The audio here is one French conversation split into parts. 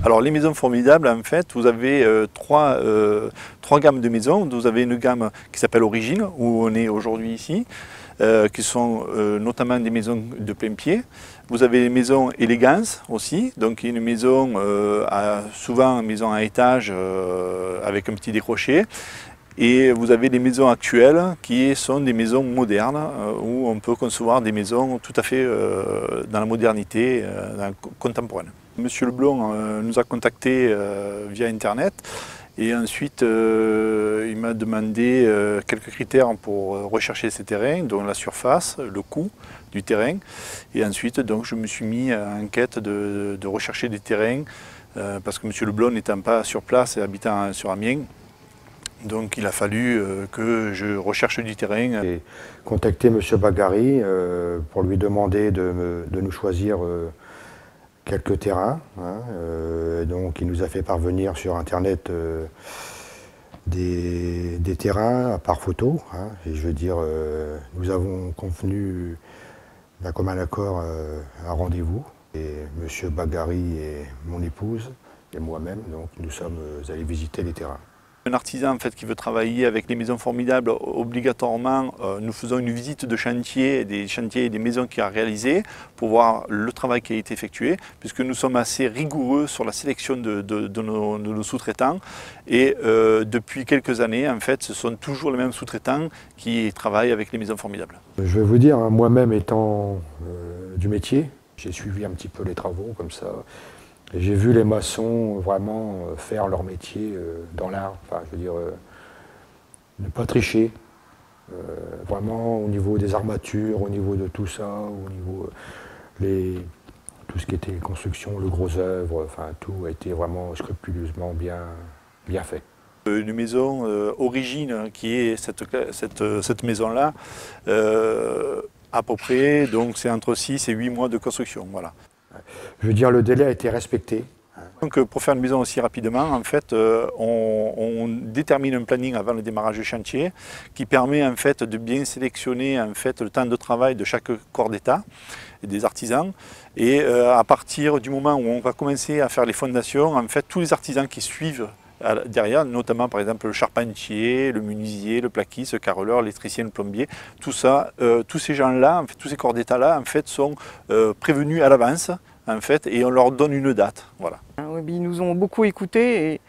Alors les maisons formidables, en fait, vous avez trois gammes de maisons. Vous avez une gamme qui s'appelle Origine, où on est aujourd'hui ici, qui sont notamment des maisons de plein pied. Vous avez les maisons Élégance aussi, donc une maison, souvent une maison à étage avec un petit décroché. Et vous avez les maisons actuelles qui sont des maisons modernes où on peut concevoir des maisons tout à fait dans la modernité contemporaine. Monsieur Leblond nous a contactés via Internet et ensuite il m'a demandé quelques critères pour rechercher ces terrains, dont la surface, le coût du terrain. Et ensuite donc, je me suis mis en quête de rechercher des terrains parce que Monsieur Leblond n'étant pas sur place et habitant sur Amiens, donc il a fallu que je recherche du terrain. J'ai contacté M. Bagari pour lui demander de nous choisir quelques terrains. Donc il nous a fait parvenir sur Internet des terrains par photo. Et je veux dire, nous avons convenu d'un commun accord un rendez-vous. Et M. Bagari et mon épouse et moi-même, donc nous sommes allés visiter les terrains. Un artisan en fait, qui veut travailler avec les maisons formidables, obligatoirement, nous faisons une visite de chantier, des chantiers et des maisons qu'il a réalisées pour voir le travail qui a été effectué, puisque nous sommes assez rigoureux sur la sélection de nos sous-traitants. Et depuis quelques années, en fait, ce sont toujours les mêmes sous-traitants qui travaillent avec les maisons formidables. Je vais vous dire, moi-même étant du métier, j'ai suivi un petit peu les travaux comme ça. J'ai vu les maçons vraiment faire leur métier dans l'art, enfin je veux dire, ne pas tricher, vraiment au niveau des armatures, au niveau de tout ça, au niveau tout ce qui était construction, le gros œuvre, enfin tout a été vraiment scrupuleusement bien fait. Une maison Origine, qui est cette maison-là, à peu près, donc c'est entre 6 et 8 mois de construction, voilà. Je veux dire, le délai a été respecté. Donc, pour faire une maison aussi rapidement, en fait, on détermine un planning avant le démarrage du chantier qui permet en fait, de bien sélectionner en fait, le temps de travail de chaque corps d'état et des artisans. Et à partir du moment où on va commencer à faire les fondations, en fait, tous les artisans qui suivent derrière, notamment par exemple le charpentier, le menuisier, le plaquiste, le carreleur, l'électricien, le plombier, tout ça, tous ces gens-là, en fait, tous ces corps d'état-là, en fait, sont prévenus à l'avance, en fait, et on leur donne une date, voilà. Ils nous ont beaucoup écoutés et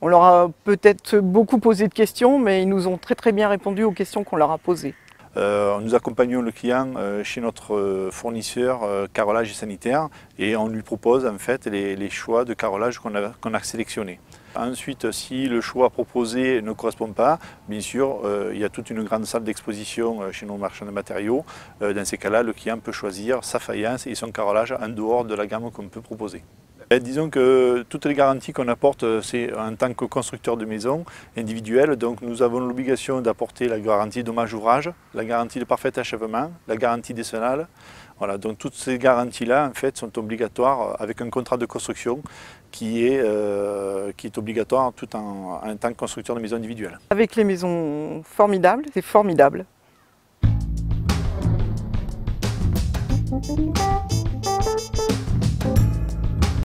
on leur a peut-être beaucoup posé de questions, mais ils nous ont très bien répondu aux questions qu'on leur a posées. Nous accompagnons le client chez notre fournisseur carrelage et sanitaire et on lui propose en fait les choix de carrelage qu'on a sélectionnés. Ensuite, si le choix proposé ne correspond pas, bien sûr, il y a toute une grande salle d'exposition chez nos marchands de matériaux. Dans ces cas-là, le client peut choisir sa faïence et son carrelage en dehors de la gamme qu'on peut proposer. Disons que toutes les garanties qu'on apporte, c'est en tant que constructeur de maison individuelle, donc nous avons l'obligation d'apporter la garantie dommage-ouvrage, la garantie de parfait achèvement, la garantie décennale. Voilà, donc toutes ces garanties-là en fait, sont obligatoires avec un contrat de construction qui est obligatoire tout en tant que constructeur de maison individuelle. Avec les maisons formidables, c'est formidable.